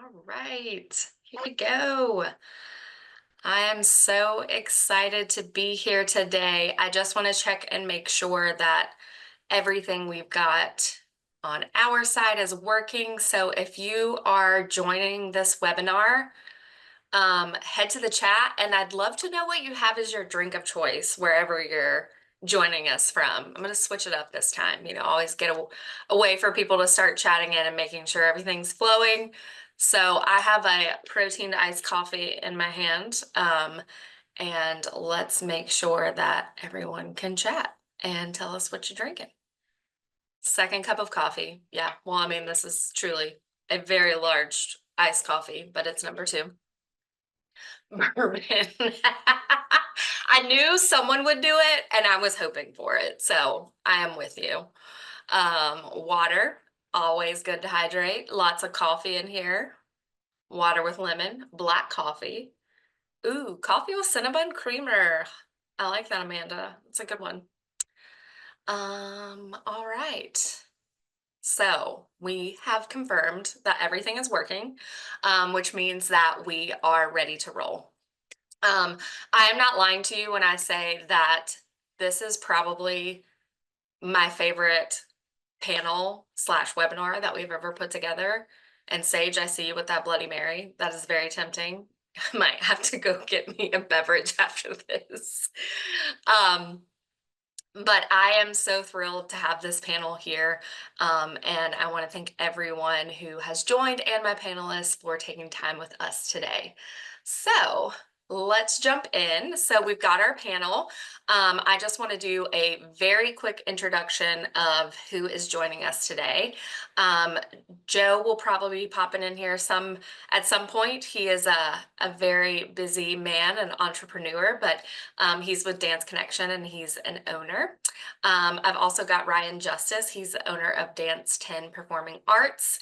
All right, here we go. I am so excited to be here today. I just want to check and make sure that everything we've got on our side is working. So if you are joining this webinar, head to the chat and I'd love to know what you have as your drink of choice wherever you're joining us from. I'm going to switch it up this time. Always get a way for people to start chatting in and making sure everything's flowing. So I have a protein iced coffee in my hand, and let's make sure that everyone can chat and tell us what you're drinking. Second cup of coffee. Yeah, well, I mean, this is truly a very large iced coffee, but it's number two. Bourbon. I knew someone would do it and I was hoping for it. So I am with you. Water, always good to hydrate. Lots of coffee in here. Water with lemon, black coffee. Ooh, coffee with cinnamon creamer. I like that, Amanda. It's a good one. All right. So we have confirmed that everything is working, which means that we are ready to roll. I am not lying to you when I say that this is probably my favorite panel slash webinar that we've ever put together. And Sage, I see you with that Bloody Mary. That is very tempting. I might have to go get me a beverage after this. But I am so thrilled to have this panel here. And I want to thank everyone who has joined and my panelists for taking time with us today. So let's jump in. So we've got our panel. I just want to do a very quick introduction of who is joining us today. Joe will probably be popping in here at some point. He is a very busy man, an entrepreneur, but he's with Dance Connection and he's an owner. I've also got Ryan Justice. He's the owner of Dance 10 Performing Arts.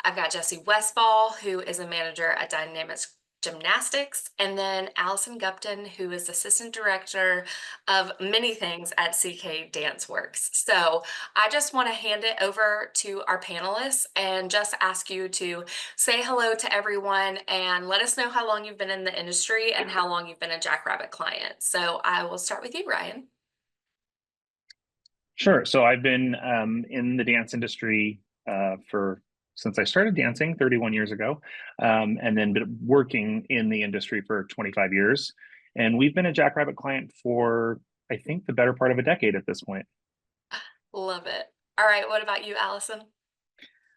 I've got Jesse Westfall, who is a manager at Dynamics Gymnastics, and then Allison Gupton, who is assistant director of many things at CK Dance Works. So I just want to hand it over to our panelists and just ask you to say hello to everyone and let us know how long you've been in the industry and how long you've been a Jackrabbit client. So I will start with you, Ryan. Sure. So I've been in the dance industry since I started dancing 31 years ago, and then been working in the industry for 25 years. And we've been a Jackrabbit client for, I think, the better part of a decade at this point. Love it. All right. What about you, Allison?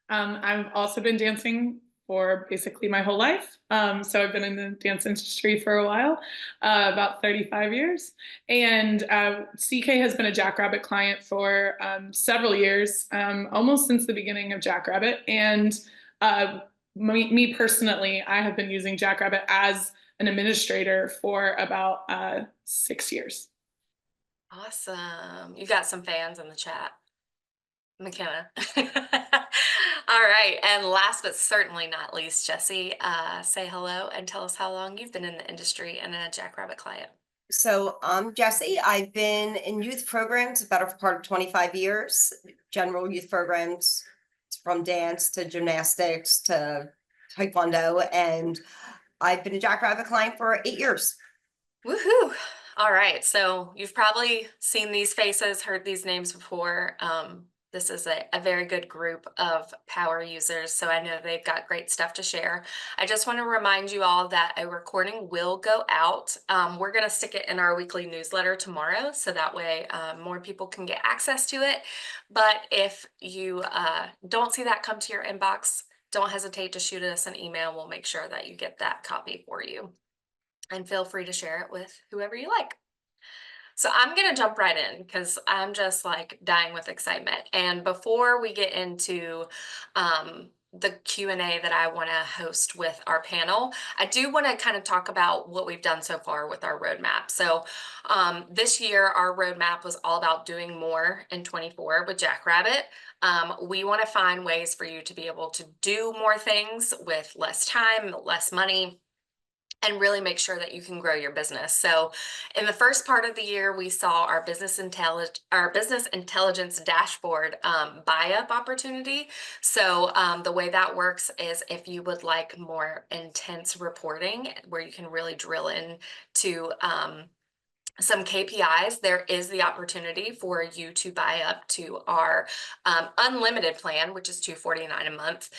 I've also been dancing for basically my whole life. So I've been in the dance industry for a while, about 35 years. And CK has been a Jackrabbit client for several years, almost since the beginning of Jackrabbit. And me personally, I have been using Jackrabbit as an administrator for about 6 years. Awesome. You got some fans in the chat. McKenna. All right. And last but certainly not least, Jesse, say hello and tell us how long you've been in the industry and a Jackrabbit client. So I'm Jessie. I've been in youth programs the better part of 25 years, general youth programs from dance to gymnastics to taekwondo, and I've been a Jackrabbit client for 8 years. Woohoo. All right. So you've probably seen these faces, heard these names before. This is a very good group of power users, so I know they've got great stuff to share. I just want to remind you all that a recording will go out. We're going to stick it in our weekly newsletter tomorrow, so that way more people can get access to it. But if you don't see that come to your inbox, don't hesitate to shoot us an email. We'll make sure that you get that copy for you. And feel free to share it with whoever you like. So I'm going to jump right in because I'm just like dying with excitement. And before we get into the Q&A that I want to host with our panel, I do want to kind of talk about what we've done so far with our roadmap. So this year, our roadmap was all about doing more in 24 with Jackrabbit. We want to find ways for you to be able to do more things with less time, less money, and really make sure that you can grow your business. So in the first part of the year, we saw our business intelligence dashboard buy up opportunity. So the way that works is if you would like more intense reporting where you can really drill in to some KPIs, there is the opportunity for you to buy up to our unlimited plan, which is $249 a month,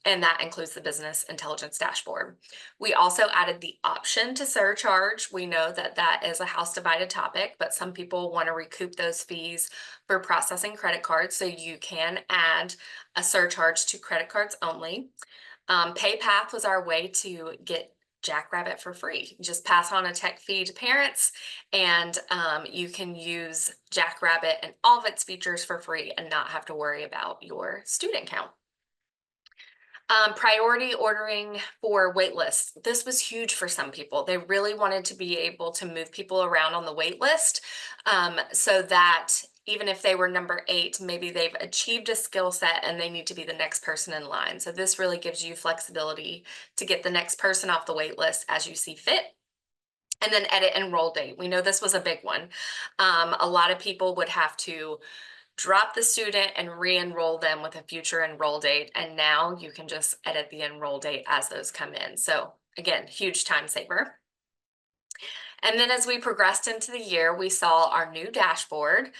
and that includes the business intelligence dashboard. We also added the option to surcharge. We know that that is a house divided topic, but some people want to recoup those fees for processing credit cards, so you can add a surcharge to credit cards only. PayPath was our way to get Jackrabbit for free. You just pass on a tech fee to parents, and you can use Jackrabbit and all of its features for free and not have to worry about your student count. Priority ordering for wait lists. This was huge for some people. They really wanted to be able to move people around on the wait list so that even if they were number 8, maybe they've achieved a skill set and they need to be the next person in line. So this really gives you flexibility to get the next person off the wait list as you see fit. And then edit enroll date. We know this was a big one. A lot of people would have to drop the student and re-enroll them with a future enroll date. And now you can just edit the enroll date as those come in. So again, huge time saver. And then as we progressed into the year, we saw our new dashboard,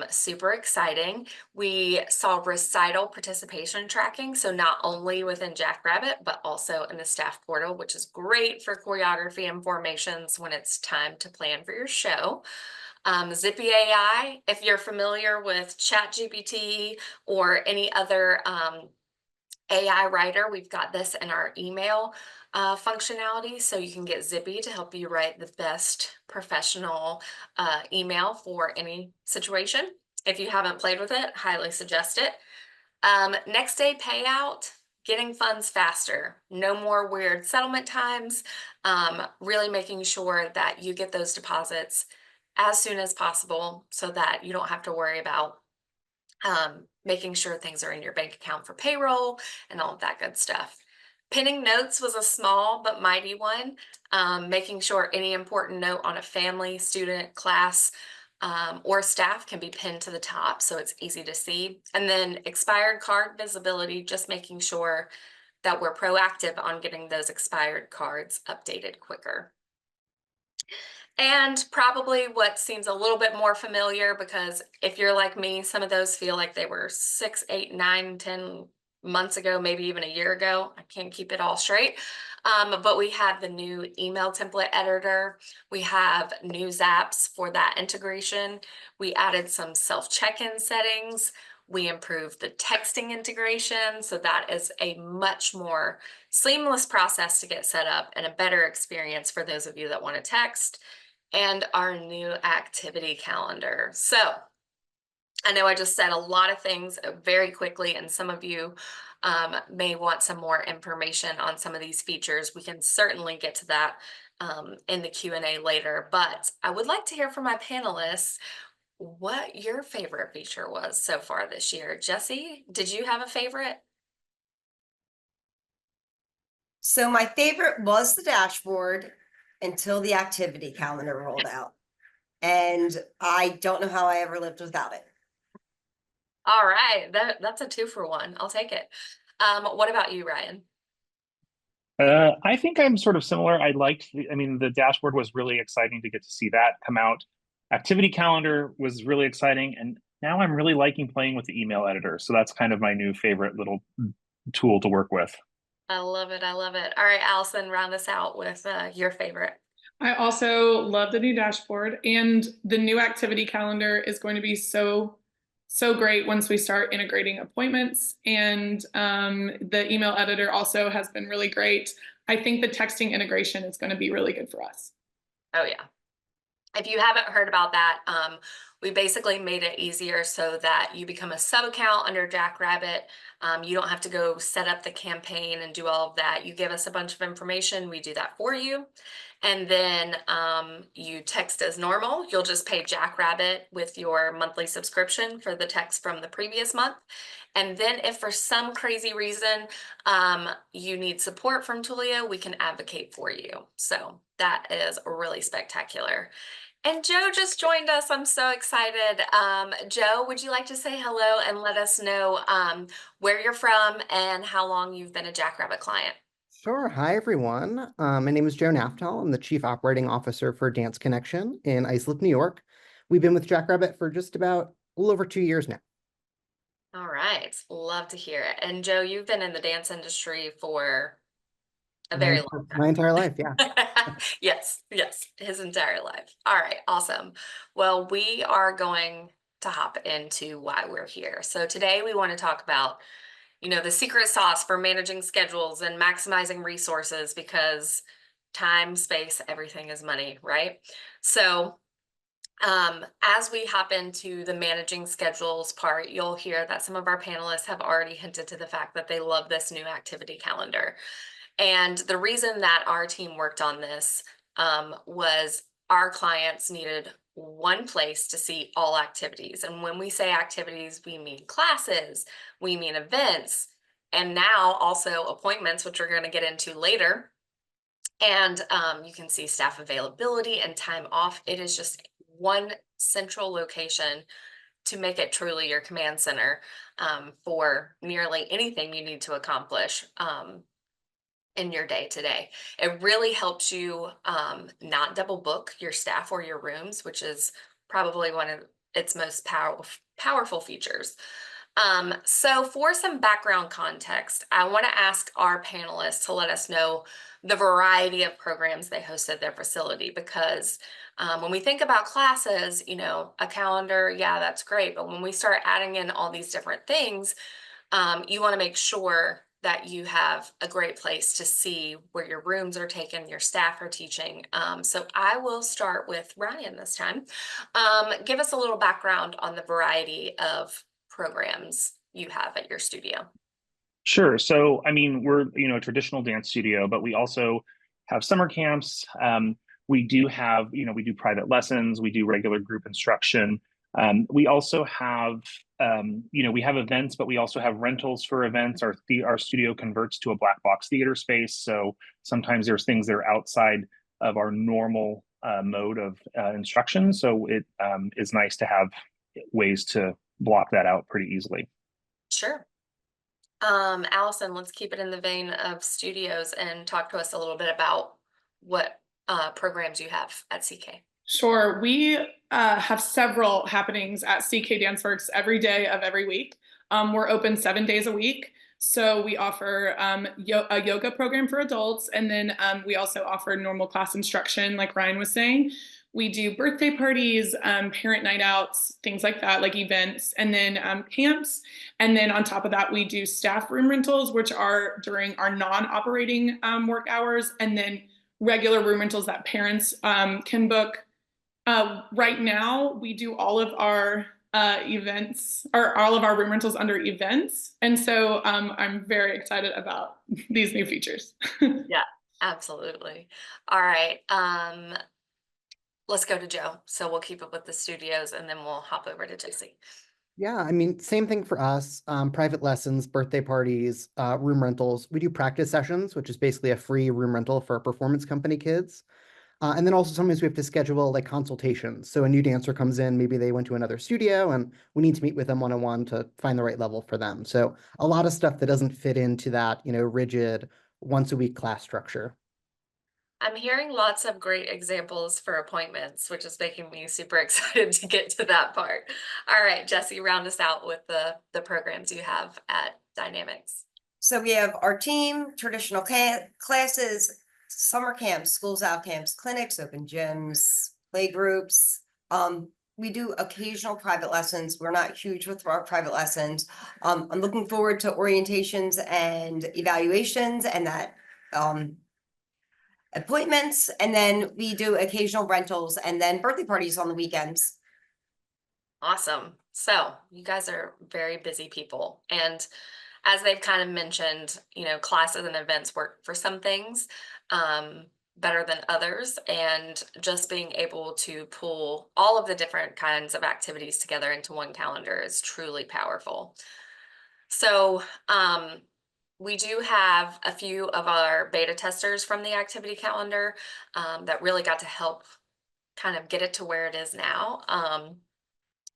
super exciting. We saw recital participation tracking. So not only within Jackrabbit, but also in the staff portal, which is great for choreography and formations when it's time to plan for your show. Zippy AI, if you're familiar with ChatGPT or any other AI writer, we've got this in our email functionality, so you can get Zippy to help you write the best professional email for any situation. If you haven't played with it, highly suggest it. Next day payout, getting funds faster, no more weird settlement times, really making sure that you get those deposits as soon as possible so that you don't have to worry about making sure things are in your bank account for payroll and all of that good stuff. Pinning notes was a small but mighty one, making sure any important note on a family, student, class, or staff can be pinned to the top so it's easy to see. And then expired card visibility, just making sure that we're proactive on getting those expired cards updated quicker. And probably what seems a little bit more familiar, because if you're like me, some of those feel like they were 6, 8, 9, 10 months ago, maybe even a year ago. I can't keep it all straight. But we have the new email template editor. We have news apps for that integration. We added some self-check-in settings. We improved the texting integration. So that is a much more seamless process to get set up and a better experience for those of you that want to text. And our new activity calendar. So I know I just said a lot of things very quickly, and some of you may want some more information on some of these features. We can certainly get to that in the Q&A later, but I would like to hear from my panelists what your favorite feature was so far this year. Jessie, did you have a favorite? So my favorite was the dashboard until the activity calendar rolled out. And I don't know how I ever lived without it. All right, that's a 2-for-1. I'll take it. What about you, Ryan? I think I'm sort of similar. The dashboard was really exciting to get to see that come out. Activity calendar was really exciting. And now I'm really liking playing with the email editor. So that's kind of my new favorite little tool to work with. I love it. I love it. All right, Allison, round us out with your favorite. I also love the new dashboard, and the new activity calendar is going to be so great once we start integrating appointments. And the email editor also has been really great. I think the texting integration is going to be really good for us. Oh yeah. If you haven't heard about that, we basically made it easier so that you become a sub account under Jackrabbit. You don't have to go set up the campaign and do all of that. You give us a bunch of information, we do that for you. And then you text as normal. You'll just pay Jackrabbit with your monthly subscription for the text from the previous month. And then if for some crazy reason you need support from Tulio, we can advocate for you. So that is really spectacular. And Joe just joined us. I'm so excited. Joe, would you like to say hello and let us know where you're from and how long you've been a Jackrabbit client? Sure. Hi, everyone. My name is Joe Naftal. I'm the Chief Operating Officer for Dance Connection in Islip, New York. We've been with Jackrabbit for just about a little over 2 years now. All right. Love to hear it. And Joe, you've been in the dance industry for a very long time. My entire life, yeah. Yes, yes, his entire life. All right, awesome. Well, we are going to hop into why we're here. So today we want to talk about, the secret sauce for managing schedules and maximizing resources because time, space, everything is money, right? So as we hop into the managing schedules part, you'll hear that some of our panelists have already hinted to the fact that they love this new activity calendar. And the reason that our team worked on this was our clients needed one place to see all activities. And when we say activities, we mean classes, we mean events, and now also appointments, which we're going to get into later. And you can see staff availability and time off. It is just one central location to make it truly your command center for nearly anything you need to accomplish in your day to day. It really helps you not double book your staff or your rooms, which is probably one of its most powerful features. So for some background context, I want to ask our panelists to let us know the variety of programs they host at their facility, because when we think about classes, a calendar, yeah, that's great. But when we start adding in all these different things, you want to make sure that you have a great place to see where your rooms are taken, your staff are teaching. So I will start with Ryan this time. Give us a little background on the variety of programs you have at your studio. Sure. So, I mean, we're, a traditional dance studio, but we also have summer camps. We do have, we do private lessons, we do regular group instruction. We also have, we have events, but we also have rentals for events. Our studio converts to a black box theater space. So sometimes there's things that are outside of our normal mode of instruction. So it is nice to have ways to block that out pretty easily. Sure. Allison, let's keep it in the vein of studios and talk to us a little bit about what programs you have at CK. Sure. We have several happenings at CK Danceworks every day of every week. We're open 7 days a week. So we offer a yoga program for adults, and then we also offer normal class instruction, like Ryan was saying. We do birthday parties, parent night outs, things like that, like events, and then camps. And then on top of that, we do staff room rentals, which are during our non-operating work hours, and then regular room rentals that parents can book. Right now, we do all of our events, or all of our room rentals under events. And so I'm very excited about these new features. Yeah, absolutely. All right. Let's go to Joe. So we'll keep up with the studios and then we'll hop over to Josie. Yeah, I mean, same thing for us. Private lessons, birthday parties, room rentals. We do practice sessions, which is basically a free room rental for performance company kids. And then also sometimes we have to schedule like consultations. So a new dancer comes in, maybe they went to another studio and we need to meet with them one-on-one to find the right level for them. So a lot of stuff that doesn't fit into that, rigid once a week class structure. I'm hearing lots of great examples for appointments, which is making me super excited to get to that part. All right, Jesse, round us out with the programs you have at Dynamics. So we have our team, traditional classes, summer camps, schools out camps, clinics, open gyms, play groups. We do occasional private lessons. We're not huge with our private lessons. I'm looking forward to orientations and evaluations and that appointments. And then we do occasional rentals and then birthday parties on the weekends. Awesome. So you guys are very busy people. And as they've kind of mentioned, classes and events work for some things better than others. And just being able to pull all of the different kinds of activities together into one calendar is truly powerful. So, we do have a few of our beta testers from the activity calendar that really got to help kind of get it to where it is now.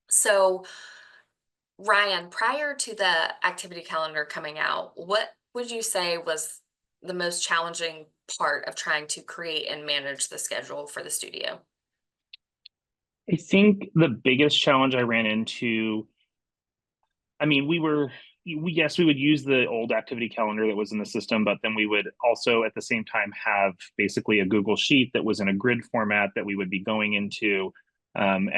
So, Ryan, prior to the activity calendar coming out, what would you say was the most challenging part of trying to create and manage the schedule for the studio? I think the biggest challenge I ran into, I mean, yes, we would use the old activity calendar that was in the system, but then we would also at the same time have basically a Google Sheet that was in a grid format that we would be going into. And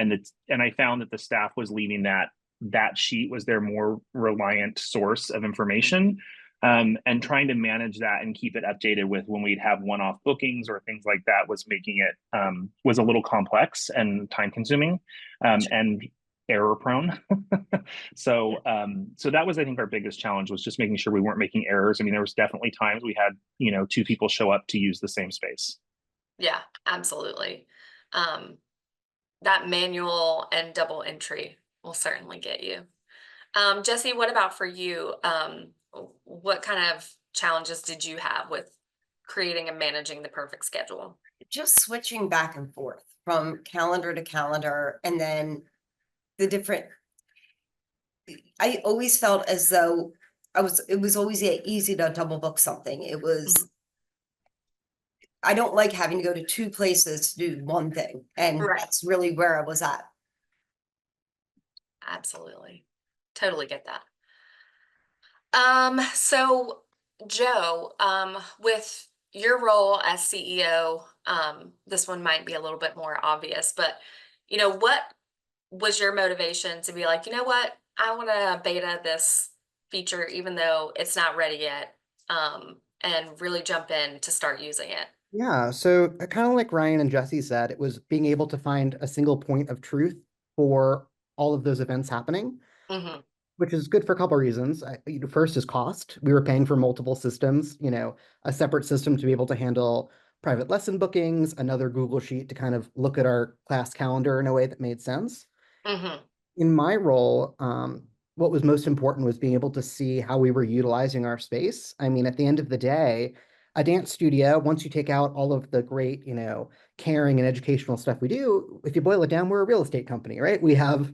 I found that the staff was leaving that sheet was their more reliant source of information. And trying to manage that and keep it updated with when we'd have one-off bookings or things like that was making it was a little complex and time consuming and error prone. So that was, I think, our biggest challenge was just making sure we weren't making errors. I mean, there was definitely times we had, two people show up to use the same space. Yeah, absolutely. That manual and double entry will certainly get you. Jesse, what about for you? What kind of challenges did you have with creating and managing the perfect schedule? Just switching back and forth from calendar to calendar, and then the different, I always felt as though it was always easy to double book something. It was, I don't like having to go to two places to do one thing. And Right. that's really where I was at. Absolutely. Totally get that. So Joe, with your role as CEO, this one might be a little bit more obvious, but what was your motivation to be like, you know what, I want to beta this feature even though it's not ready yet, and really jump in to start using it? Yeah, so kind of like Ryan and Jesse said, it was being able to find a single point of truth for all of those events happening, Hmm. which is good for a couple of reasons. First is cost. We were paying for multiple systems, a separate system to be able to handle private lesson bookings, another Google Sheet to kind of look at our class calendar in a way that made sense. Hmm. In my role, what was most important was being able to see how we were utilizing our space. I mean, at the end of the day, a dance studio, once you take out all of the great, caring and educational stuff we do, if you boil it down, we're a real estate company, right? We have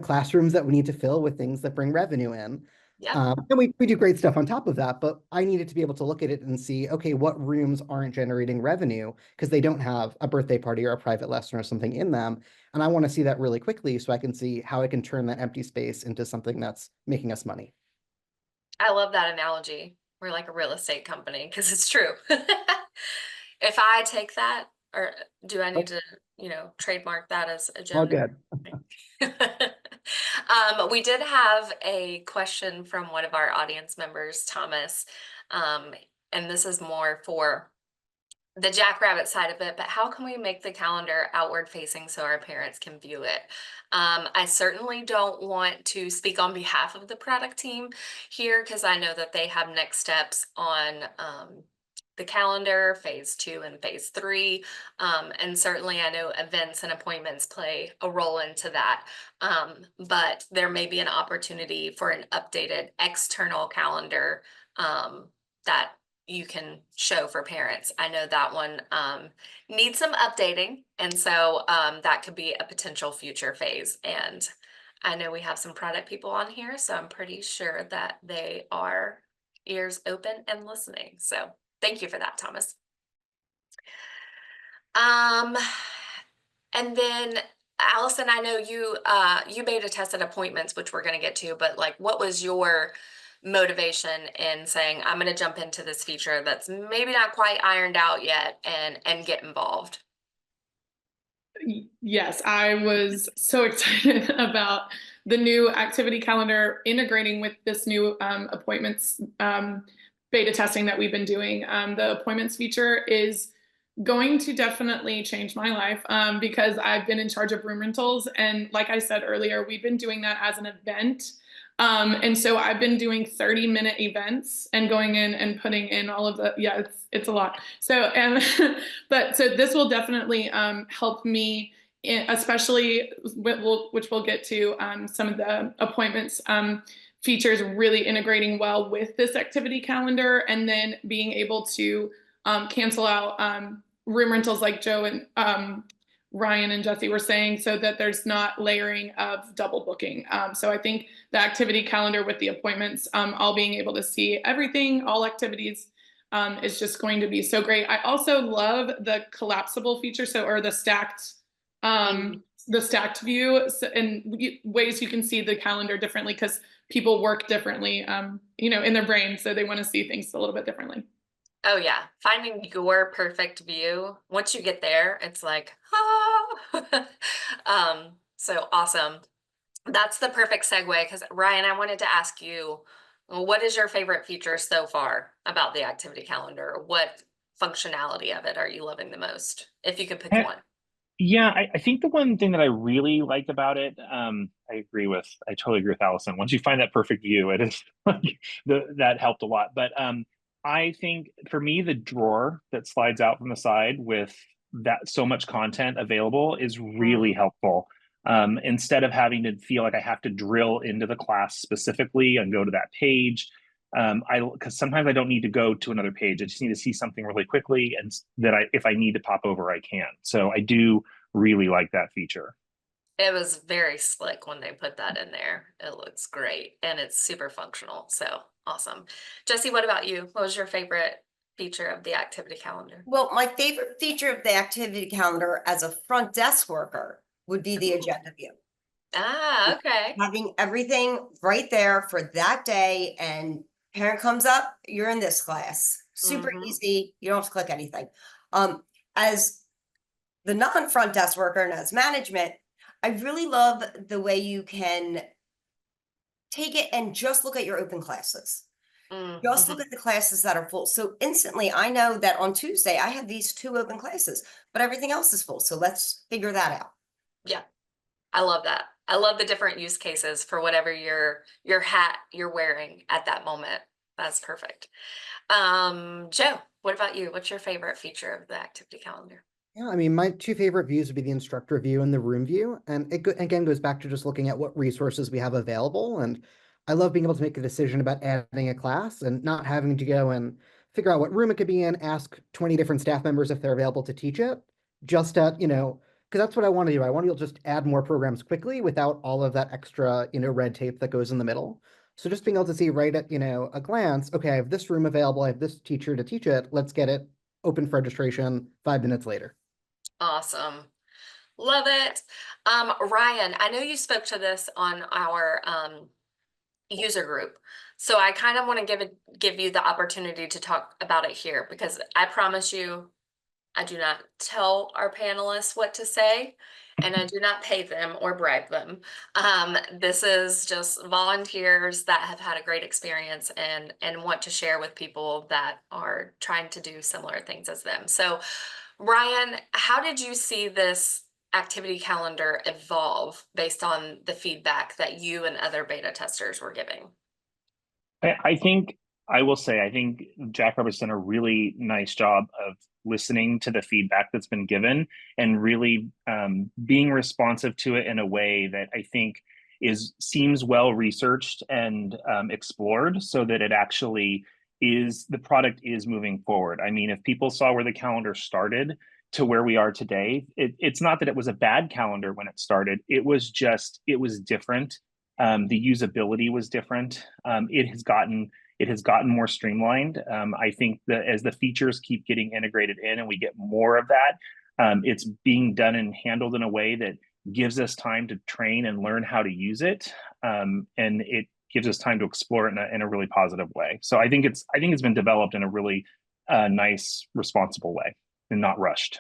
classrooms that we need to fill with things that bring revenue in. Yeah. And we do great stuff on top of that, but I needed to be able to look at it and see, okay, what rooms aren't generating revenue because they don't have a birthday party or a private lesson or something in them. And I want to see that really quickly so I can see how I can turn that empty space into something that's making us money. I love that analogy. We're like a real estate company because it's true. If I take that, or do I need to, trademark that as a All gem? good. We did have a question from one of our audience members, Thomas, and this is more for the Jackrabbit side of it, but how can we make the calendar outward facing so our parents can view it? I certainly don't want to speak on behalf of the product team here because I know that they have next steps on the calendar, phase 2 and phase 3. And certainly I know events and appointments play a role into that. But there may be an opportunity for an updated external calendar that you can show for parents. I know that one needs some updating, and so that could be a potential future phase. And I know we have some product people on here, so I'm pretty sure that they are ears open and listening. So thank you for that, Thomas. And then Allison, I know you beta tested appointments, which we're going to get to, but like, what was your motivation in saying, I'm going to jump into this feature that's maybe not quite ironed out yet and get involved? Yes, I was so excited about the new activity calendar integrating with this new appointments beta testing that we've been doing. The appointments feature is going to definitely change my life because I've been in charge of room rentals. And like I said earlier, we've been doing that as an event. And so I've been doing 30-minute events and going in and putting in all of it's a lot. So, so this will definitely help me, especially which we'll get to some of the appointments features really integrating well with this activity calendar, and then being able to cancel out room rentals like Joe and Ryan and Jesse were saying, so that there's not layering of double booking. So I think the activity calendar with the appointments, all being able to see everything, all activities, is just going to be so great. I also love the collapsible feature, or the stacked view, and ways you can see the calendar differently, because people work differently, in their brain, so they want to see things a little bit differently. Oh yeah, finding your perfect view. Once you get there, it's like, ah. So awesome. That's the perfect segue, because Ryan, I wanted to ask you, what is your favorite feature so far about the activity calendar? What functionality of it are you loving the most? If you could pick one. Yeah, I think the one thing that I really liked about it, I totally agree with Allison. Once you find that perfect view, it is like that helped a lot. But I think for me, the drawer that slides out from the side with that so much content available is really helpful. Instead of having to feel like I have to drill into the class specifically and go to that page, because sometimes I don't need to go to another page. I just need to see something really quickly, and that if I need to pop over, I can. So I do really like that feature. It was very slick when they put that in there. It looks great and it's super functional. So awesome. Jesse, what about you? What was your favorite feature of the activity calendar? Well, my favorite feature of the activity calendar as a front desk worker would be the agenda view. Ah, okay. Having everything right there for that day, and parent comes up, you're in this class. Super easy. You don't have to click anything. As the non-front desk worker and as management, I really love the way you can take it and just look at your open classes. Just look at the classes that are full. So instantly I know that on Tuesday I have these 2 open classes, but everything else is full. So let's figure that out. Yeah, I love that. I love the different use cases for whatever your hat you're wearing at that moment. That's perfect. Joe, what about you? What's your favorite feature of the activity calendar? Yeah, I mean, my 2 favorite views would be the instructor view and the room view. And it again goes back to just looking at what resources we have available. And I love being able to make a decision about adding a class and not having to go and figure out what room it could be in, ask 20 different staff members if they're available to teach it. Just at, because that's what I want to do. I want to be able to just add more programs quickly without all of that extra, red tape that goes in the middle. So just being able to see right at, a glance, okay, I have this room available, I have this teacher to teach it, let's get it open for registration 5 minutes later. Awesome. Love it. Ryan, I know you spoke to this on our user group. So I kind of want to give you the opportunity to talk about it here, because I promise you, I do not tell our panelists what to say, and I do not pay them or bribe them. This is just volunteers that have had a great experience and want to share with people that are trying to do similar things as them. So Ryan, how did you see this activity calendar evolve based on the feedback that you and other beta testers were giving? I think I will say, I think Jackrabbit's done a really nice job of listening to the feedback that's been given and really being responsive to it in a way that I think seems well researched and explored, so that it actually the product is moving forward. I mean, if people saw where the calendar started to where we are today, it's not that it was a bad calendar when it started. It was different. The usability was different. It has gotten more streamlined. I think that as the features keep getting integrated in and we get more of that, it's being done and handled in a way that gives us time to train and learn how to use it. And it gives us time to explore it in a really positive way. So I think it's been developed in a really nice, responsible way and not rushed.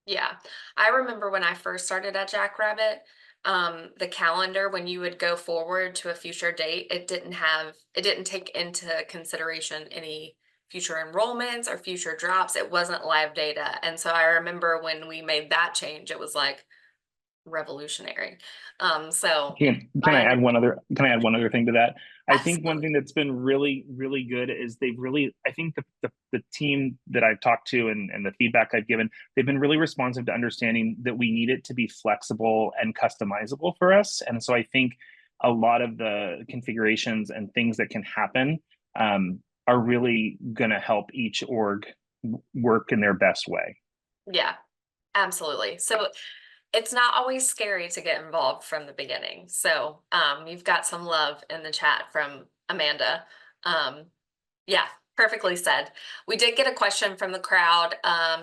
Yeah, I remember when I first started at Jackrabbit, the calendar, when you would go forward to a future date, it didn't take into consideration any future enrollments or future drops. It wasn't live data. And so I remember when we made that change, it was like revolutionary. So Can I add one other thing to that? I think one absolutely. thing that's been really, really good is I think the team that I've talked to and the feedback I've given, they've been really responsive to understanding that we need it to be flexible and customizable for us. And so I think a lot of the configurations and things that can happen are really going to help each org work in their best way. Yeah, absolutely. So it's not always scary to get involved from the beginning. So you've got some love in the chat from Amanda. Yeah, perfectly said. We did get a question from the crowd.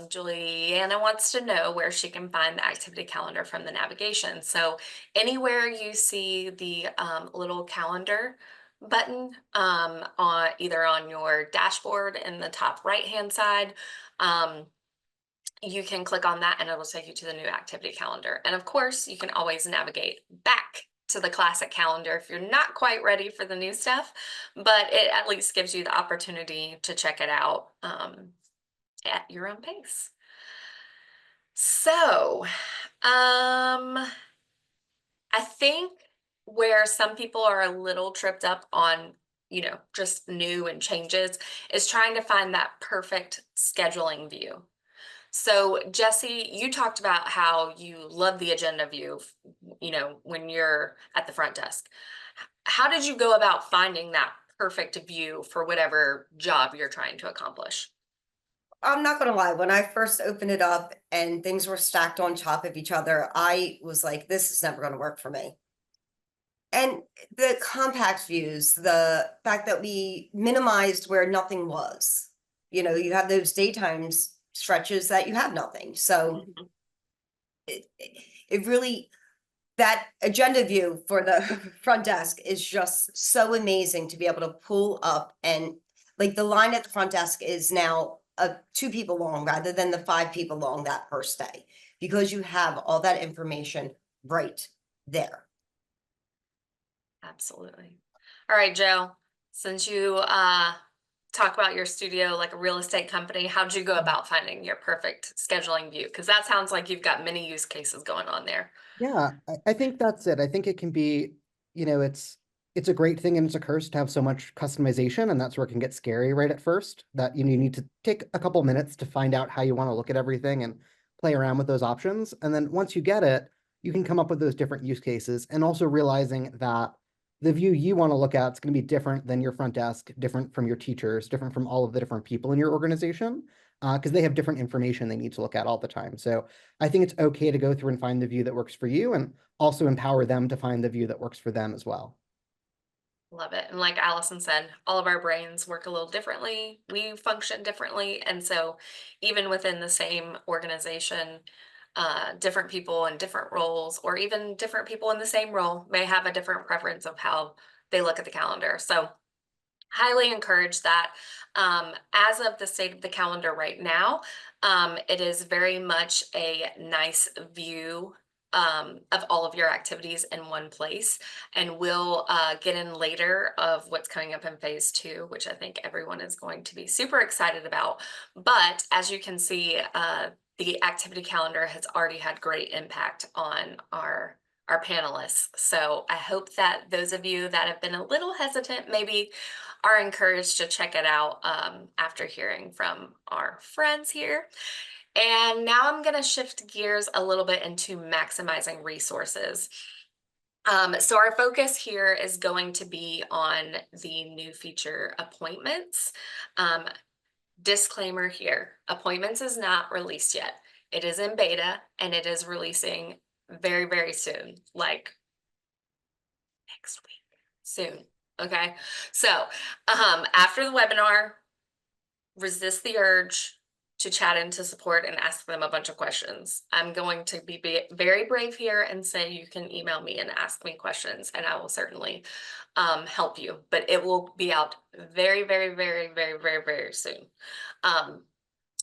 Juliana wants to know where she can find the activity calendar from the navigation. So anywhere you see the little calendar button on either on your dashboard in the top right hand side, you can click on that and it'll take you to the new activity calendar. And of course, you can always navigate back to the classic calendar if you're not quite ready for the new stuff, but it at least gives you the opportunity to check it out at your own pace. So, I think where some people are a little tripped up on, just new and changes is trying to find that perfect scheduling view. So Jesse, you talked about how you love the agenda view, when you're at the front desk. How did you go about finding that perfect view for whatever job you're trying to accomplish? I'm not gonna lie, when I first opened it up and things were stacked on top of each other, I was like, this is never gonna work for me. And the compact views, the fact that we minimized where nothing was, you have those daytime stretches that you have nothing. So Mhm. it really, that agenda view for the front desk is just so amazing to be able to pull up, and like the line at the front desk is now 2 people long rather than the 5 people long that first day, because you have all that information right there. Absolutely. All right, Joe, since you talk about your studio like a real estate company, how'd you go about finding your perfect scheduling view? Because that sounds like you've got many use cases going on there. Yeah, I think that's it. I think it can be, it's a great thing and it's a curse to have so much customization, and that's where it can get scary right at first. That you need to take a couple minutes to find out how you want to look at everything and play around with those options. And then once you get it, you can come up with those different use cases, and also realizing that the view you want to look at is going to be different than your front desk, different from your teachers, different from all of the different people in your organization, because they have different information they need to look at all the time. So I think it's okay to go through and find the view that works for you, and also empower them to find the view that works for them as well. Love it. And like Allison said, all of our brains work a little differently. We function differently. And so even within the same organization, different people in different roles, or even different people in the same role, may have a different preference of how they look at the calendar. So highly encourage that. As of the state of the calendar right now, it is very much a nice view of all of your activities in one place. And we'll get in later of what's coming up in phase 2, which I think everyone is going to be super excited about. But as you can see, the activity calendar has already had great impact on our panelists. So I hope that those of you that have been a little hesitant maybe are encouraged to check it out after hearing from our friends here. And now I'm going to shift gears a little bit into maximizing resources. So our focus here is going to be on the new feature appointments. Disclaimer here, appointments is not released yet. It is in beta and it is releasing very, very soon, like next week, soon. Okay. So after the webinar, resist the urge to chat into support and ask them a bunch of questions. I'm going to be very brave here and say you can email me and ask me questions, and I will certainly help you, but it will be out very, very, very, very, very, very soon.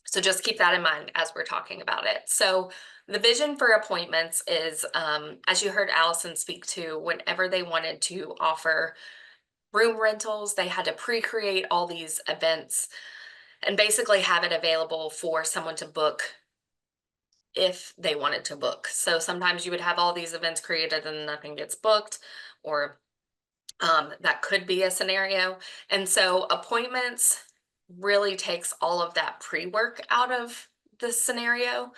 So just keep that in mind as we're talking about it. So the vision for appointments is, as you heard Allison speak to, whenever they wanted to offer room rentals, they had to pre-create all these events and basically have it available for someone to book if they wanted to book. So sometimes you would have all these events created and nothing gets booked, or that could be a scenario. And so appointments really takes all of that pre-work out of this scenario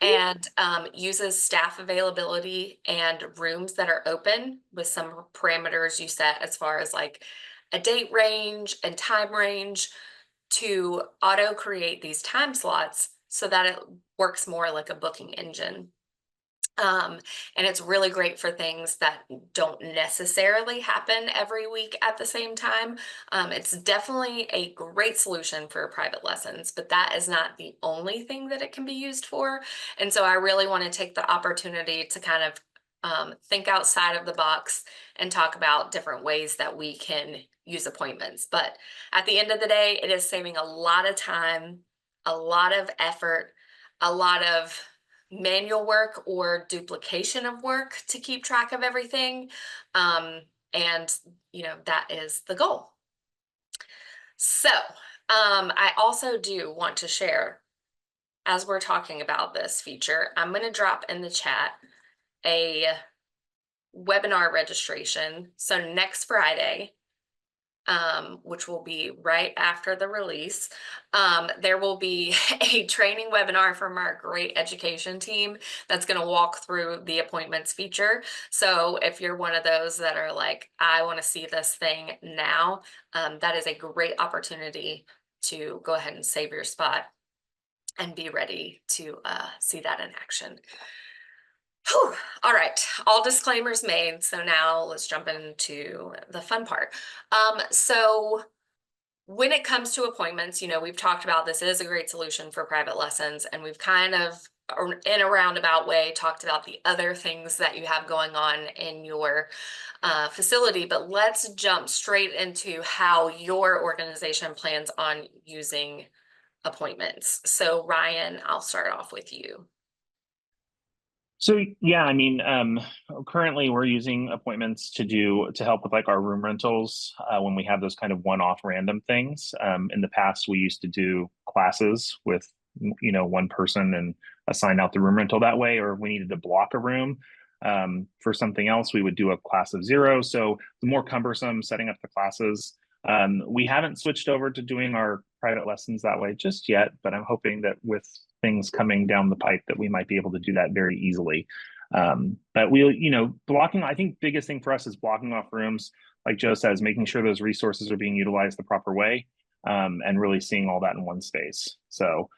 and uses staff availability and rooms that are open with some parameters you set as far as like a date range and time range to auto create these time slots so that it works more like a booking engine. And it's really great for things that don't necessarily happen every week at the same time. It's definitely a great solution for private lessons, but that is not the only thing that it can be used for. And so I really want to take the opportunity to kind of think outside of the box and talk about different ways that we can use appointments. But at the end of the day, it is saving a lot of time, a lot of effort, a lot of manual work or duplication of work to keep track of everything. And that is the goal. So I also do want to share, as we're talking about this feature, I'm going to drop in the chat a webinar registration. So next Friday, which will be right after the release, there will be a training webinar from our great education team that's going to walk through the appointments feature. So if you're one of those that are like, I want to see this thing now, that is a great opportunity to go ahead and save your spot and be ready to see that in action. Whew. All right, all disclaimers made. So now let's jump into the fun part. So when it comes to appointments, we've talked about this is a great solution for private lessons, and we've kind of, in a roundabout way, talked about the other things that you have going on in your facility. But let's jump straight into how your organization plans on using appointments. So Ryan, I'll start off with you. So yeah, I mean, currently we're using appointments to help with like our room rentals when we have those kind of one-off random things. In the past, we used to do classes with one person and assign out the room rental that way, or if we needed to block a room for something else, we would do a class of 0. So the more cumbersome setting up the classes. We haven't switched over to doing our private lessons that way just yet, but I'm hoping that with things coming down the pipe that we might be able to do that very easily. But blocking, I think biggest thing for us is blocking off rooms, like Joe says, making sure those resources are being utilized the proper way, and really seeing all that in one space. So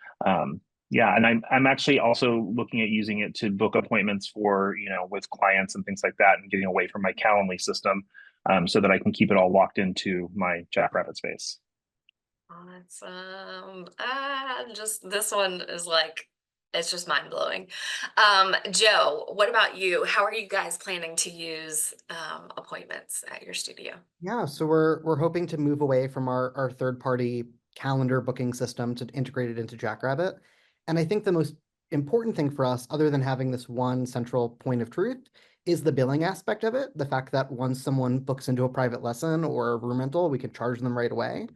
yeah, and I'm actually also looking at using it to book appointments for, with clients and things like that, and getting away from my Calendly system, so that I can keep it all locked into my Jackrabbit space. Awesome. Just this one is like, it's just mind blowing. Joe, what about you? How are you guys planning to use appointments at your studio? Yeah, so we're hoping to move away from our third-party calendar booking system to integrate it into Jackrabbit. And I think the most important thing for us, other than having this one central point of truth, is the billing aspect of it. The fact that once someone books into a private lesson or a room rental, we can charge them right away.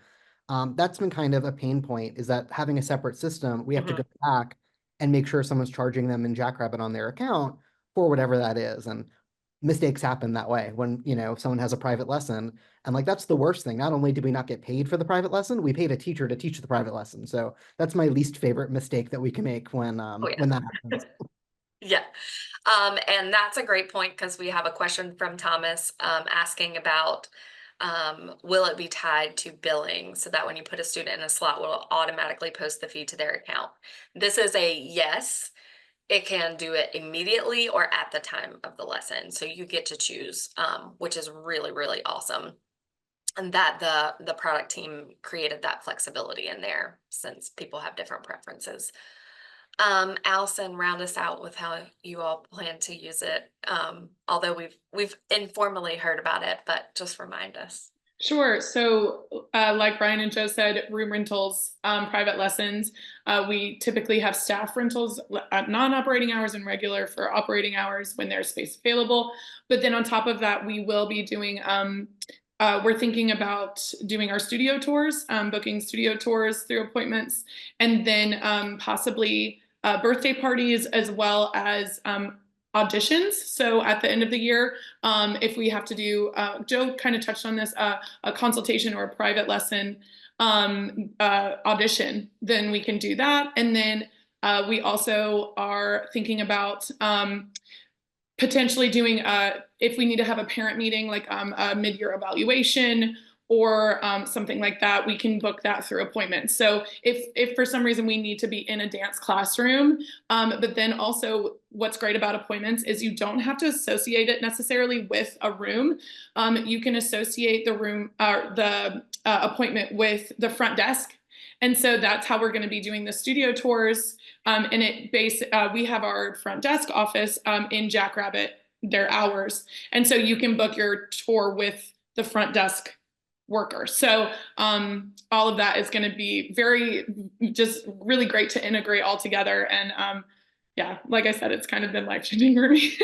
That's been kind of a pain point, is that having a separate system, we have to go back and make sure someone's charging them in Jackrabbit on their account for whatever that is. And mistakes happen that way when, someone has a private lesson. And like, that's the worst thing. Not only did we not get paid for the private lesson, we paid a teacher to teach the private lesson. So that's my least favorite mistake that we can make when that happens. Yeah. And that's a great point, because we have a question from Thomas asking about will it be tied to billing so that when you put a student in a slot, will automatically post the fee to their account? This is a yes. It can do it immediately or at the time of the lesson. So you get to choose, which is really, really awesome. And that the product team created that flexibility in there, since people have different preferences. Allison, round us out with how you all plan to use it. Although we've informally heard about it, but just remind us. Sure. So like Ryan and Joe said, room rentals, private lessons, we typically have staff rentals at non-operating hours and regular for operating hours when there's space available. But then on top of that, we will be doing, we're thinking about doing our studio tours, booking studio tours through appointments, and then possibly birthday parties, as well as auditions. So at the end of the year, if we have to do, Joe kind of touched on this, a consultation or a private lesson audition, then we can do that. And then We also are thinking about potentially doing if we need to have a parent meeting, like a mid-year evaluation or something like that, we can book that through appointments. So if for some reason we need to be in a dance classroom, but then also what's great about appointments is you don't have to associate it necessarily with a room. You can associate the room the appointment with the front desk. And so that's how we're going to be doing the studio tours. And we have our front desk office in Jackrabbit, their hours. And so you can book your tour with the front desk worker. So all of that is going to be just really great to integrate all together. And yeah, like I said, it's kind of been life-changing for me.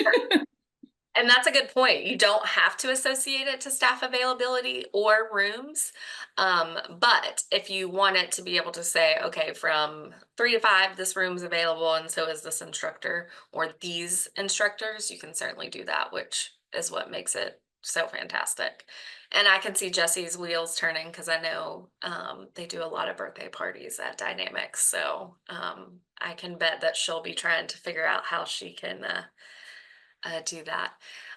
And that's a good point. You don't have to associate it to staff availability or rooms. But if you want it to be able to say, okay, from 3 to 5, this room's available, and so is this instructor or these instructors, you can certainly do that, which is what makes it so fantastic. And I can see Jesse's wheels turning because I know they do a lot of birthday parties at Dynamics. So I can bet that she'll be trying to figure out how she can do that.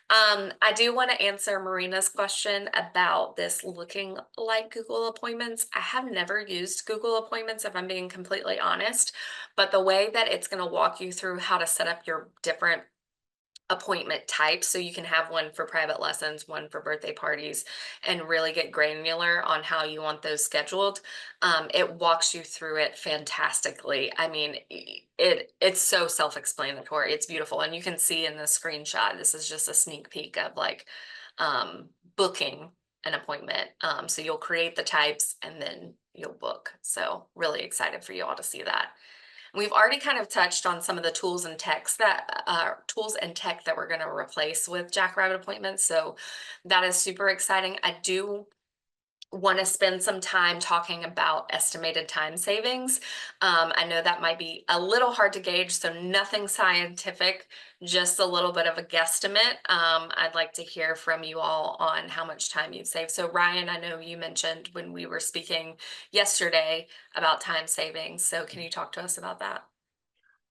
I do want to answer Marina's question about this looking like Google Appointments. I have never used Google Appointments, if I'm being completely honest, but the way that it's going to walk you through how to set up your different appointment types, so you can have one for private lessons, one for birthday parties, and really get granular on how you want those scheduled. It walks you through it fantastically. I mean, it's so self-explanatory. It's beautiful, and you can see in the screenshot, this is just a sneak peek of like booking an appointment. So you'll create the types and then you'll book. So really excited for you all to see that. We've already kind of touched on some of the tools and tech that we're going to replace with Jackrabbit appointments. So that is super exciting. I do want to spend some time talking about estimated time savings. I know that might be a little hard to gauge, so nothing scientific, just a little bit of a guesstimate. I'd like to hear from you all on how much time you've saved. So Ryan, I know you mentioned when we were speaking yesterday about time savings. So can you talk to us about that?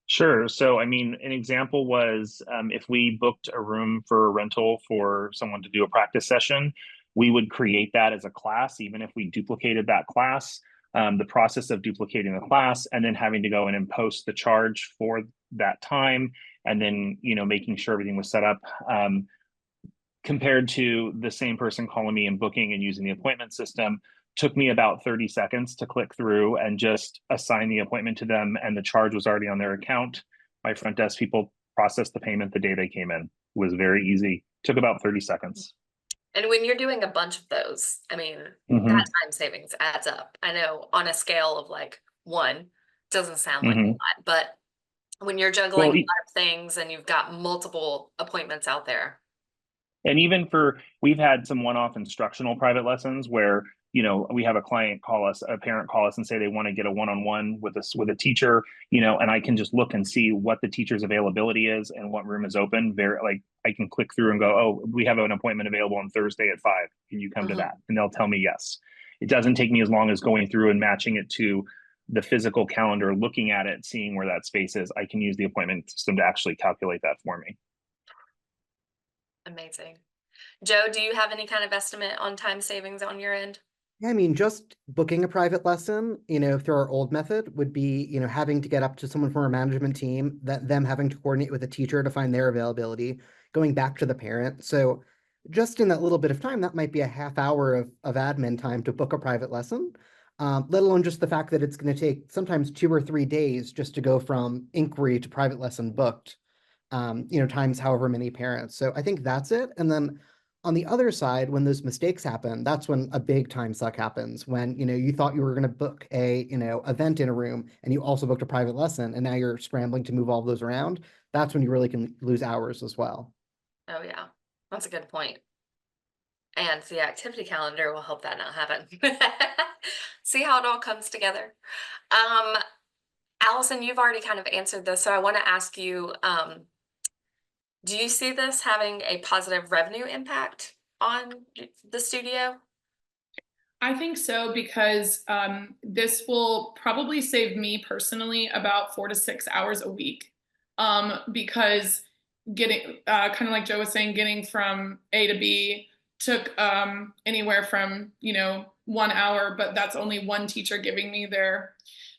Sure. So, I mean, an example was if we booked a room for a rental for someone to do a practice session, we would create that as a class, even if we duplicated that class. The process of duplicating the class and then having to go in and post the charge for that time, and then making sure everything was set up. Compared to the same person calling me and booking and using the appointment system, took me about 30 seconds to click through and just assign the appointment to them, and the charge was already on their account. My front desk people processed the payment the day they came in. It was very easy. Took about 30 seconds. And when you're doing a bunch of those, I mean, Mm-hmm. that time savings adds up. I know on a scale of like 1, doesn't sound like a lot, but when you're juggling a lot of things and you've got multiple appointments out there. And even we've had some one-off instructional private lessons where, we have a parent call us and say they want to get a one-on-one with a teacher, and I can just look and see what the teacher's availability is and what room is open. I can click through and go, oh, we have an appointment available on Thursday at 5. Can you come to that? And they'll tell me yes. It doesn't take me as long as going through and matching it to the physical calendar, looking at it, seeing where that space is. I can use the appointment system to actually calculate that for me. Amazing. Joe, do you have any kind of estimate on time savings on your end? Yeah, I mean, just booking a private lesson, through our old method would be, having to get up to someone from our management team, them having to coordinate with a teacher to find their availability, going back to the parent. So just in that little bit of time, that might be a half hour of admin time to book a private lesson, let alone just the fact that it's going to take sometimes 2 or 3 days just to go from inquiry to private lesson booked, times however many parents. So I think that's it. And then on the other side, when those mistakes happen, that's when a big time suck happens. When, you thought you were going to book a, event in a room and you also booked a private lesson and now you're scrambling to move all those around. That's when you really can lose hours as well. Oh yeah, that's a good point. And the activity calendar will help that not happen. See how it all comes together. Allison, you've already kind of answered this, so I want to ask you, do you see this having a positive revenue impact on the studio? I think so, because this will probably save me personally about 4 to 6 hours a week. Because getting kind of like Joe was saying, getting from A to B took anywhere from 1 hour, but that's only one teacher giving me their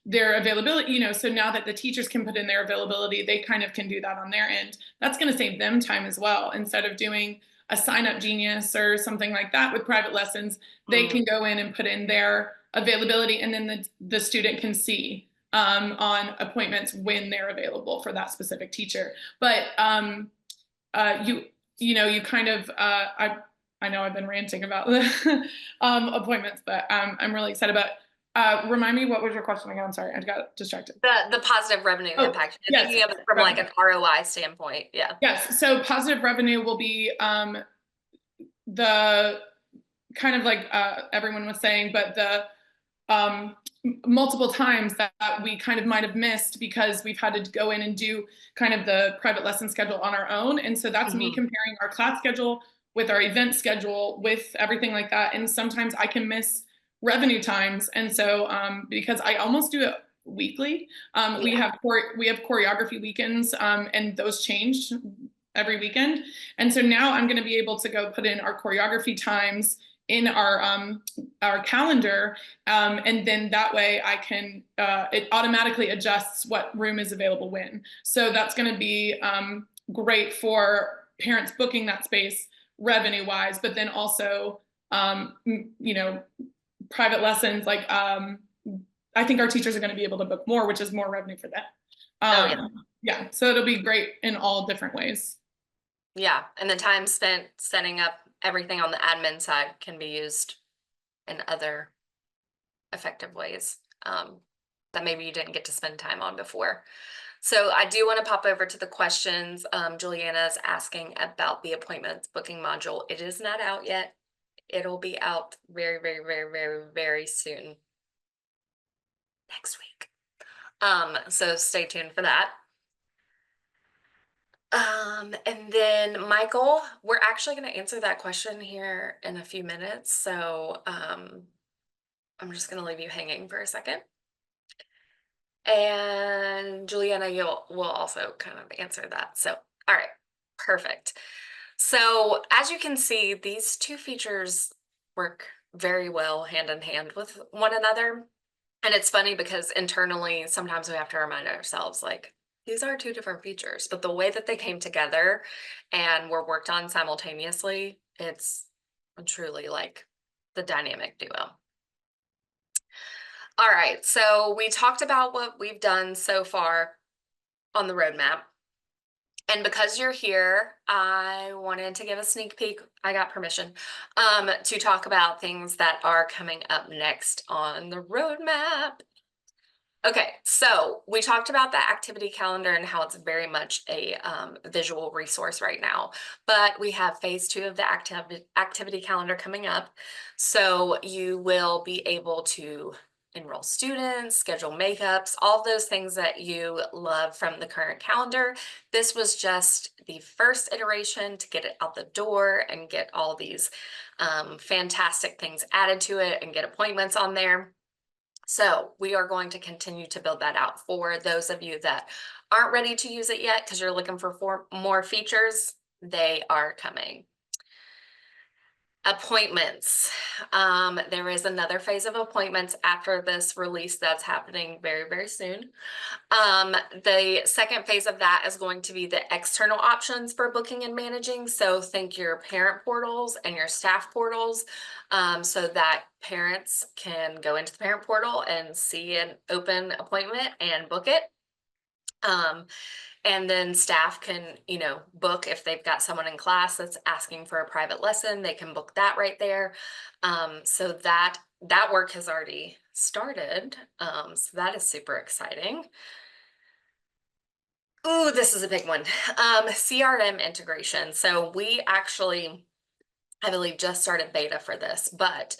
availability. So now that the teachers can put in their availability, they kind of can do that on their end. That's going to save them time as well. Instead of doing a Sign Up Genius or something like that with private lessons, they can go in and put in their availability, and then the student can see on appointments when they're available for that specific teacher. But you kind of I know I've been ranting about the appointments, but I'm really excited about. Remind me, what was your question again? I'm sorry, I got distracted. The positive revenue impact. Yes. Thinking of it from like an ROI standpoint. Yeah. Yes. So positive revenue will be the kind of like everyone was saying, but the multiple times that we kind of might have missed because we've had to go in and do kind of the private lesson schedule on our own. And so that's me comparing our class schedule with our event schedule with everything like that. And sometimes I can miss revenue times. And so because I almost do it weekly, we have choreography weekends, and those change every weekend. And so now I'm going to be able to go put in our choreography times in our calendar, and then that way I can it automatically adjusts what room is available when. So that's going to be great for parents booking that space revenue wise, but then also private lessons, like I think our teachers are going to be able to book more, which is more revenue for them. Yeah, so it'll be great in all different ways. Yeah, and the time spent setting up everything on the admin side can be used in other effective ways that maybe you didn't get to spend time on before. So I do want to pop over to the questions. Juliana's asking about the appointments booking module. It is not out yet. It'll be out very, very, very, very, very soon. Next week. So stay tuned for that. And then Michael, we're actually going to answer that question here in a few minutes. So I'm just going to leave you hanging for a second. And Juliana, will also kind of answer that. So, all right, perfect. So as you can see, these two features work very well hand in hand with one another. And it's funny because internally, sometimes we have to remind ourselves, like, these are two different features, but the way that they came together and were worked on simultaneously, it's truly like the dynamic duo. All right, so we talked about what we've done so far on the roadmap. And because you're here, I wanted to give a sneak peek. I got permission to talk about things that are coming up next on the roadmap. Okay, so we talked about the activity calendar and how it's very much a visual resource right now, but we have phase 2 of the activity calendar coming up. So you will be able to enroll students, schedule makeups, all those things that you love from the current calendar. This was just the first iteration to get it out the door and get all these fantastic things added to it and get appointments on there. So we are going to continue to build that out for those of you that aren't ready to use it yet because you're looking for more features. They are coming. Appointments. There is another phase of appointments after this release that's happening very, very soon. The second phase of that is going to be the external options for booking and managing. So think your parent portals and your staff portals, so that parents can go into the parent portal and see an open appointment and book it. And then staff can, book if they've got someone in class that's asking for a private lesson, they can book that right there. So that work has already started. So that is super exciting. Ooh, this is a big one. CRM integration. So we actually, I believe, just started beta for this, but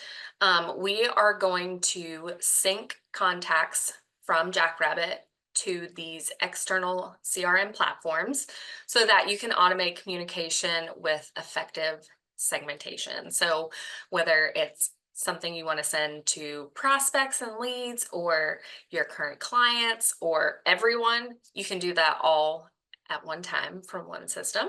we are going to sync contacts from Jackrabbit to these external CRM platforms so that you can automate communication with effective segmentation. So whether it's something you want to send to prospects and leads or your current clients or everyone, you can do that all at one time from one system.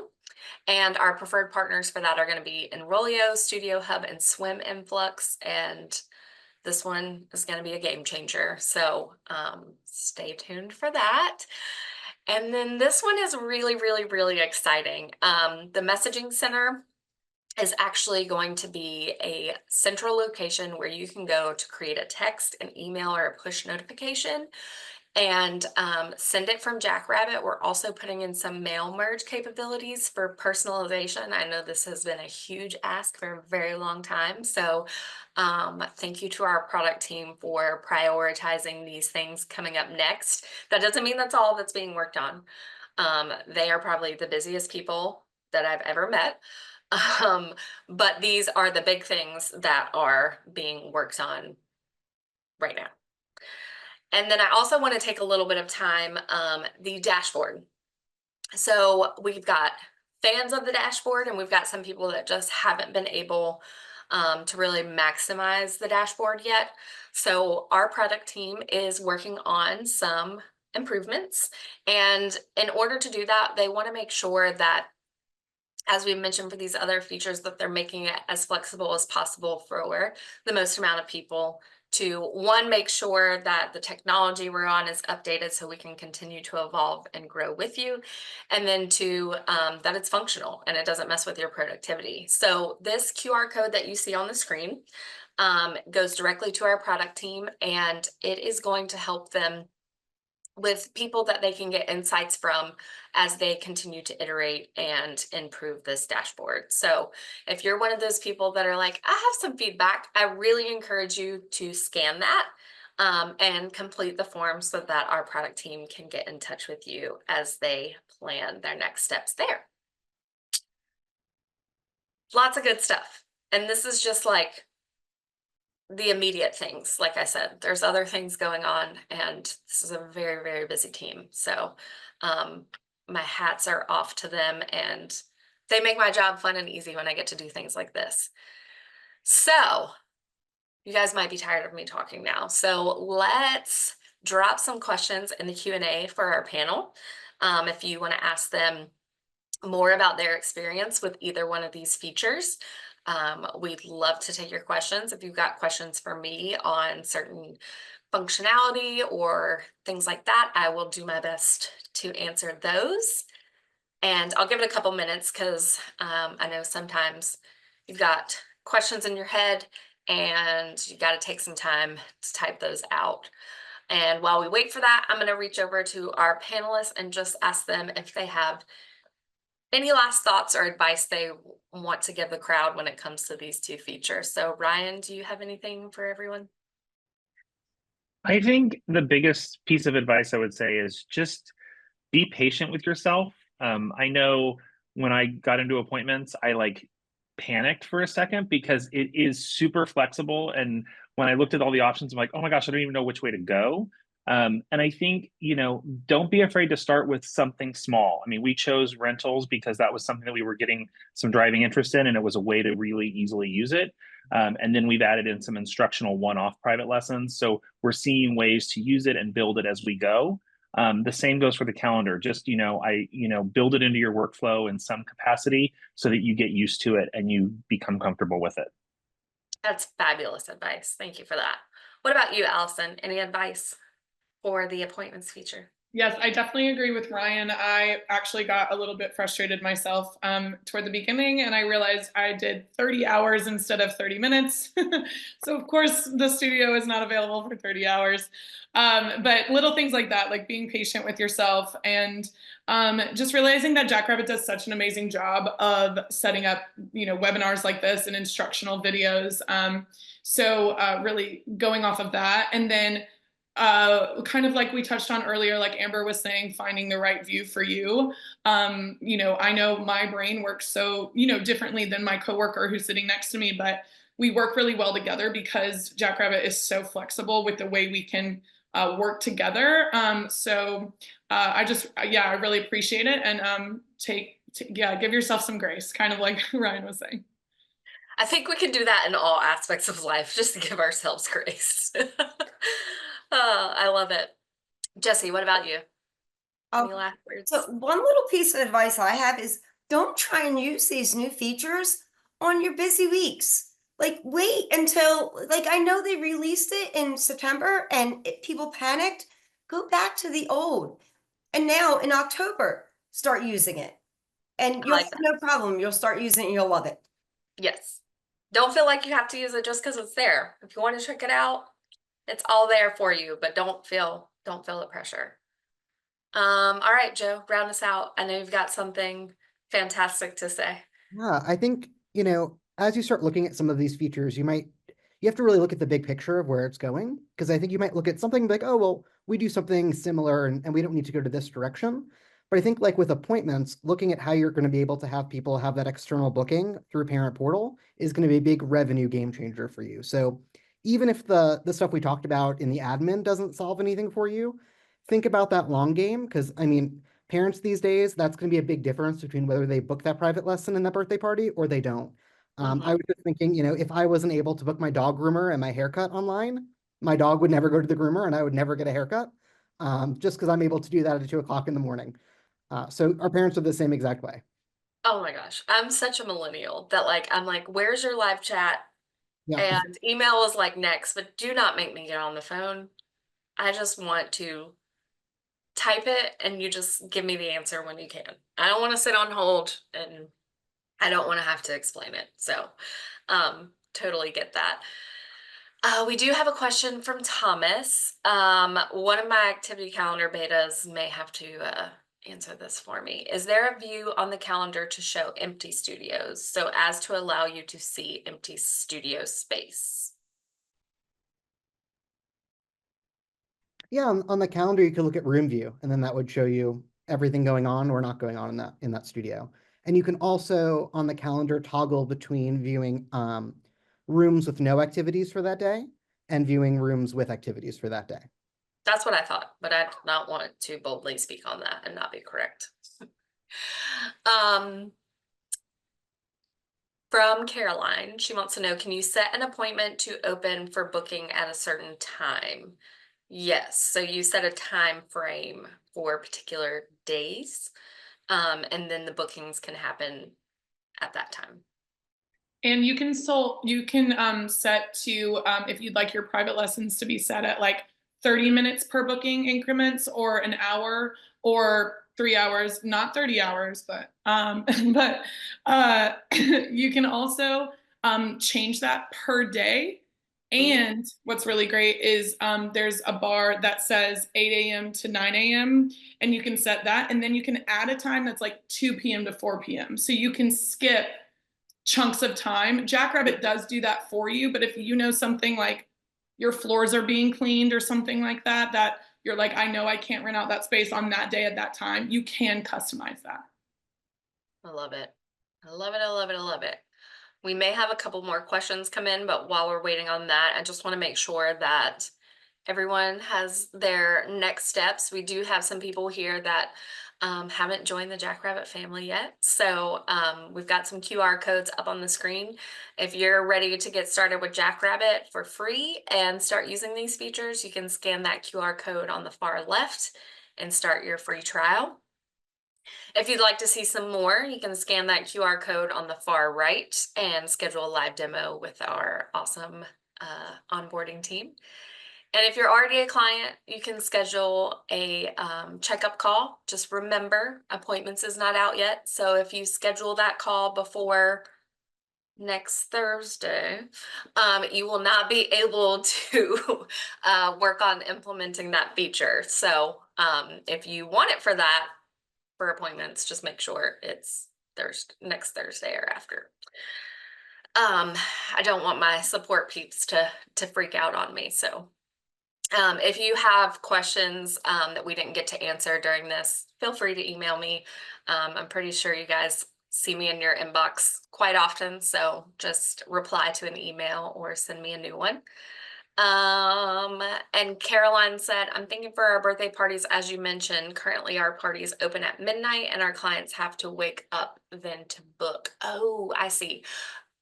And our preferred partners for that are going to be Enrollio, Studio Hub, and Swim Influx. And this one is going to be a game changer. So stay tuned for that. And then this one is really, really, really exciting. The Messaging Center is actually going to be a central location where you can go to create a text, an email, or a push notification and send it from Jackrabbit. We're also putting in some mail merge capabilities for personalization. I know this has been a huge ask for a very long time. So thank you to our product team for prioritizing these things coming up next. That doesn't mean that's all that's being worked on. They are probably the busiest people that I've ever met. But these are the big things that are being worked on right now. And then I also want to take a little bit of time, the dashboard. So we've got fans of the dashboard and we've got some people that just haven't been able to really maximize the dashboard yet. So our product team is working on some improvements. And in order to do that, they want to make sure that, as we mentioned for these other features, that they're making it as flexible as possible for the most amount of people to, one, make sure that the technology we're on is updated so we can continue to evolve and grow with you, and then two, that it's functional and it doesn't mess with your productivity. So this QR code that you see on the screen goes directly to our product team, and it is going to help them with people that they can get insights from as they continue to iterate and improve this dashboard. So if you're one of those people that are like, I have some feedback, I really encourage you to scan that and complete the form so that our product team can get in touch with you as they plan their next steps there. Lots of good stuff. And this is just like the immediate things. Like I said, there's other things going on, and this is a very, very busy team. So my hats are off to them, and they make my job fun and easy when I get to do things like this. So you guys might be tired of me talking now. So let's drop some questions in the Q&A for our panel. If you want to ask them more about their experience with either one of these features. We'd love to take your questions. If you've got questions for me on certain functionality or things like that, I will do my best to answer those. And I'll give it a couple minutes because I know sometimes you've got questions in your head and you got to take some time to type those out. And while we wait for that, I'm going to reach over to our panelists and just ask them if they have any last thoughts or advice they want to give the crowd when it comes to these two features. So Ryan, do you have anything for everyone? I think the biggest piece of advice I would say is just be patient with yourself. I know when I got into appointments, I like panicked for a second because it is super flexible. And when I looked at all the options, I'm like, oh my gosh, I don't even know which way to go. And I think, don't be afraid to start with something small. I mean, we chose rentals because that was something that we were getting some driving interest in, and it was a way to really easily use it. And then we've added in some instructional one-off private lessons. So we're seeing ways to use it and build it as we go. The same goes for the calendar. Just, build it into your workflow in some capacity so that you get used to it and you become comfortable with it. That's fabulous advice. Thank you for that. What about you, Allison? Any advice for the appointments feature? Yes, I definitely agree with Ryan. I actually got a little bit frustrated myself toward the beginning, and I realized I did 30 hours instead of 30 minutes. So of course the studio is not available for 30 hours. But little things like that, like being patient with yourself and just realizing that Jackrabbit does such an amazing job of setting up, webinars like this and instructional videos. So really going off of that, and then kind of like we touched on earlier, like Amber was saying, finding the right view for you. I know my brain works so, differently than my coworker who's sitting next to me, but we work really well together because Jackrabbit is so flexible with the way we can work together. I really appreciate it, and give yourself some grace, kind of like Ryan was saying. I think we can do that in all aspects of life just to give ourselves grace. I love it. Jesse, what about you? Any Um, last words? so one little piece of advice I have is don't try and use these new features on your busy weeks. Like wait until, like I know they released it in September and people panicked. Go back to the old. And now in October, start using it. And I you'll like have that. no problem. You'll start using it and you'll love it. Yes. Don't feel like you have to use it just because it's there. If you want to check it out, it's all there for you, but don't feel the pressure. All right, Joe, round us out. I know you've got something fantastic to say. Yeah, I think, as you start looking at some of these features, you have to really look at the big picture of where it's going. Because I think you might look at something like, oh, well, we do something similar and we don't need to go to this direction. But I think like with appointments, looking at how you're going to be able to have people have that external booking through Parent Portal is going to be a big revenue game changer for you. So even if the stuff we talked about in the admin doesn't solve anything for you, think about that long game. Because I mean, parents these days, that's going to be a big difference between whether they book that private lesson in that birthday party or they don't. I was just thinking, if I wasn't able to book my dog groomer and my haircut online, my dog would never go to the groomer and I would never get a haircut, just because I'm able to do that at 2 o'clock in the morning. So our parents are the same exact way. Oh my gosh, I'm such a millennial that I'm like, where's your live chat? Yeah. And email is like next, but do not make me get on the phone. I just want to type it and you just give me the answer when you can. I don't want to sit on hold and I don't want to have to explain it. So, totally get that. We do have a question from Thomas. One of my activity calendar betas may have to answer this for me. Is there a view on the calendar to show empty studios so as to allow you to see empty studio space? Yeah, on the calendar, you can look at room view, and then that would show you everything going on or not going on in that studio. And you can also on the calendar toggle between viewing rooms with no activities for that day and viewing rooms with activities for that day. That's what I thought, but I did not want to boldly speak on that and not be correct. Um, From Caroline, she wants to know, can you set an appointment to open for booking at a certain time? Yes, so you set a time frame for particular days, and then the bookings can happen at that time. And you can set to if you'd like your private lessons to be set at like 30 minutes per booking increments or an hour or 3 hours, not 30 hours, but but you can also change that per day. And what's really great is there's a bar that says 8 a.m. to 9 a.m. and you can set that, and then you can add a time that's like 2 p.m. to 4 p.m. So you can skip chunks of time. Jackrabbit does do that for you, but if you know something like your floors are being cleaned or something like that, that you're like, I know I can't rent out that space on that day at that time, you can customize that. I love it. I love it. I love it. I love it. We may have a couple more questions come in, but while we're waiting on that, I just want to make sure that everyone has their next steps. We do have some people here that haven't joined the Jackrabbit family yet. So we've got some QR codes up on the screen. If you're ready to get started with Jackrabbit for free and start using these features, you can scan that QR code on the far left and start your free trial. If you'd like to see some more, you can scan that QR code on the far right and schedule a live demo with our awesome onboarding team. And if you're already a client, you can schedule a checkup call. Just remember, appointments is not out yet. So if you schedule that call before next Thursday, you will not be able to work on implementing that feature. So if you want it for appointments, just make sure it's next Thursday or after. I don't want my support peeps to freak out on me. So if you have questions that we didn't get to answer during this, feel free to email me. I'm pretty sure you guys see me in your inbox quite often, so just reply to an email or send me a new one. And Caroline said, I'm thinking for our birthday parties, as you mentioned, currently our parties open at midnight and our clients have to wake up then to book. Oh, I see.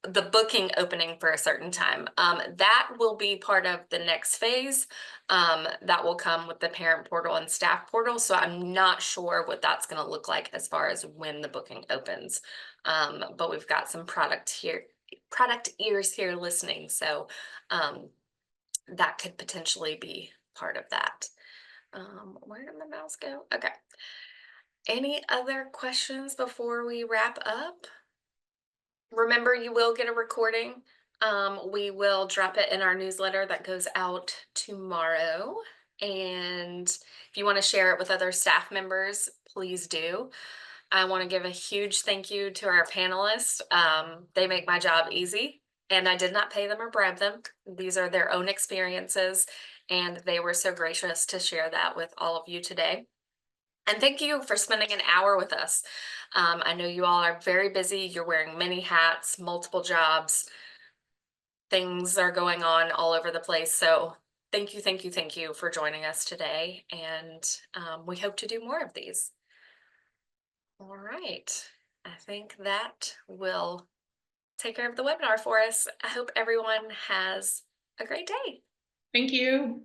the booking opening for a certain time. That will be part of the next phase. That will come with the parent portal and staff portal. So I'm not sure what that's going to look like as far as when the booking opens. But we've got some product ears here listening. So that could potentially be part of that. Where did my mouse go? Okay. Any other questions before we wrap up? Remember, you will get a recording. We will drop it in our newsletter that goes out tomorrow. And if you want to share it with other staff members, please do. I want to give a huge thank you to our panelists. They make my job easy, and I did not pay them or bribe them. These are their own experiences, and they were so gracious to share that with all of you today. And thank you for spending an hour with us. I know you all are very busy. You're wearing many hats, multiple jobs. Things are going on all over the place. So thank you for joining us today. And we hope to do more of these. All right. I think that will take care of the webinar for us. I hope everyone has a great day. Thank you.